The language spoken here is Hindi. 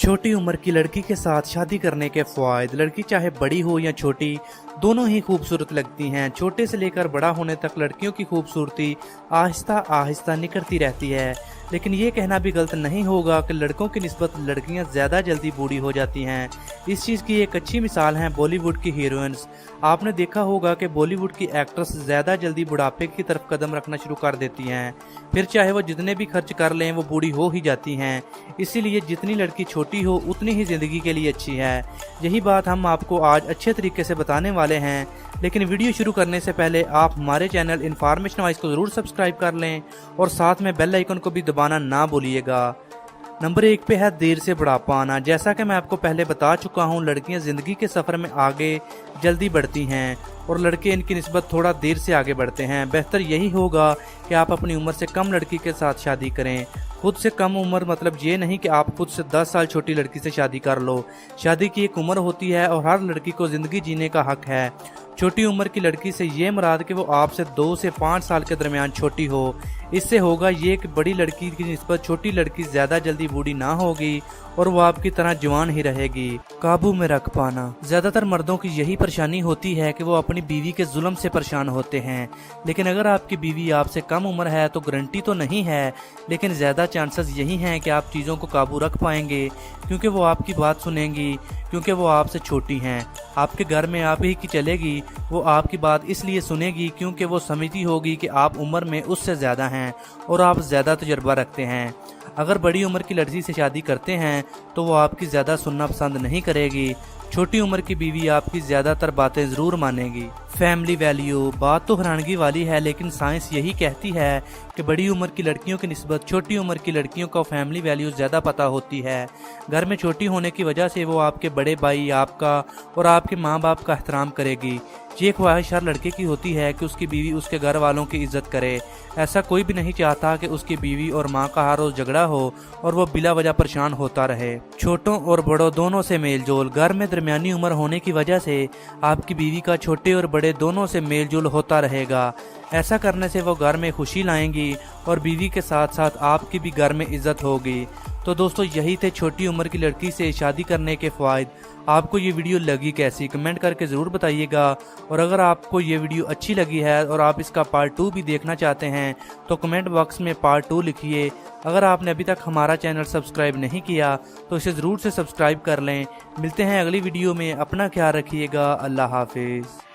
छोटी उम्र की लड़की के साथ शादी करने के फ़वाइद। लड़की चाहे बड़ी हो या छोटी, दोनों ही खूबसूरत लगती हैं। छोटे से लेकर बड़ा होने तक लड़कियों की खूबसूरती आहिस्ता आहिस्ता निखरती रहती है। लेकिन ये कहना भी गलत नहीं होगा कि लड़कों की निस्बत लड़कियां ज़्यादा जल्दी बूढ़ी हो जाती हैं। इस चीज़ की एक अच्छी मिसाल हैं बॉलीवुड की हीरोइंस। आपने देखा होगा कि बॉलीवुड की एक्ट्रेस ज़्यादा जल्दी बुढ़ापे की तरफ कदम रखना शुरू कर देती हैं। फिर चाहे वो जितने भी खर्च कर लें, वो बूढ़ी हो ही जाती हैं। इसीलिए जितनी लड़की छोटी हो उतनी ही ज़िंदगी के लिए अच्छी है। यही बात हम आपको आज अच्छे तरीके से बताने वाले हैं। लेकिन वीडियो शुरू करने से पहले आप हमारे चैनल इन्फॉर्मेशन वाइज को ज़रूर सब्सक्राइब कर लें और साथ में बेल आइकन को भी दबाना ना भूलिएगा। नंबर 1 पे है देर से बुढ़ापा आना। जैसा कि मैं आपको पहले बता चुका हूँ, लड़कियां ज़िंदगी के सफ़र में आगे जल्दी बढ़ती हैं और लड़के इनकी निस्बत थोड़ा देर से आगे बढ़ते हैं। बेहतर यही होगा कि आप अपनी उम्र से कम लड़की के साथ शादी करें। खुद से कम उम्र मतलब ये नहीं कि आप खुद से 10 साल छोटी लड़की से शादी कर लो। शादी की एक उम्र होती है और हर लड़की को ज़िंदगी जीने का हक है। छोटी उम्र की लड़की से ये मुराद कि वो आपसे 2 से 5 साल के दरमियान छोटी हो। इससे होगा ये कि बड़ी लड़की की निस्बत छोटी लड़की ज़्यादा जल्दी बूढ़ी ना होगी और वो आपकी तरह जवान ही रहेगी। काबू में रख पाना। ज़्यादातर मर्दों की यही परेशानी होती है कि वो अपनी बीवी के जुल्म से परेशान होते हैं। लेकिन अगर आपकी बीवी आपसे कम उम्र है तो गारंटी तो नहीं है, लेकिन ज़्यादा चांसेस यही हैं कि आप चीज़ों को काबू रख पाएंगे, क्योंकि वो आपकी बात सुनेंगी, क्योंकि वो आपसे छोटी हैं। आपके घर में आप ही की चलेगी। वो आपकी बात इसलिए सुनेगी क्योंकि वो समझती होगी कि आप उम्र में उससे ज़्यादा हैं और आप ज़्यादा तजुर्बा रखते हैं। अगर बड़ी उम्र की लड़की से शादी करते हैं तो वो आपकी ज़्यादा सुनना पसंद नहीं करेगी। छोटी उम्र की बीवी आपकी ज़्यादातर बातें ज़रूर मानेगी। Family value. बात तो हैरानगी वाली है, लेकिन साइंस यही कहती है कि बड़ी उम्र की लड़कियों की निस्बत छोटी उम्र की लड़कियों को फैमिली वैल्यू ज़्यादा पता होती है। घर में छोटी होने की वजह से वो आपके बड़े भाई, आपका और आपके माँ बाप का एहतराम करेगी। ये ख्वाहिश हर लड़के की होती है कि उसकी बीवी उसके घर वालों की इज्जत करे। ऐसा कोई भी नहीं चाहता कि उसकी बीवी और माँ का हर रोज़ झगड़ा हो और वो बिला वजह परेशान होता रहे। छोटों और बड़ों दोनों से मेल जोल। घर में दरमियानी उम्र होने की वजह से आपकी बीवी का छोटे और बड़े दोनों से मेल जोल होता रहेगा। ऐसा करने से वो घर में खुशी लाएंगी और बीवी के साथ साथ आपकी भी घर में इज्जत होगी। तो दोस्तों, यही थे छोटी उम्र की लड़की से शादी करने के फ़वाइद। आपको ये वीडियो लगी कैसी, कमेंट करके ज़रूर बताइएगा। और अगर आपको ये वीडियो अच्छी लगी है और आप इसका पार्ट 2 भी देखना चाहते हैं तो कमेंट बॉक्स में पार्ट 2 लिखिए। अगर आपने अभी तक हमारा चैनल सब्सक्राइब नहीं किया तो इसे ज़रूर से सब्सक्राइब कर लें। मिलते हैं अगली वीडियो में। अपना ख्याल रखिएगा। अल्लाह हाफिज़।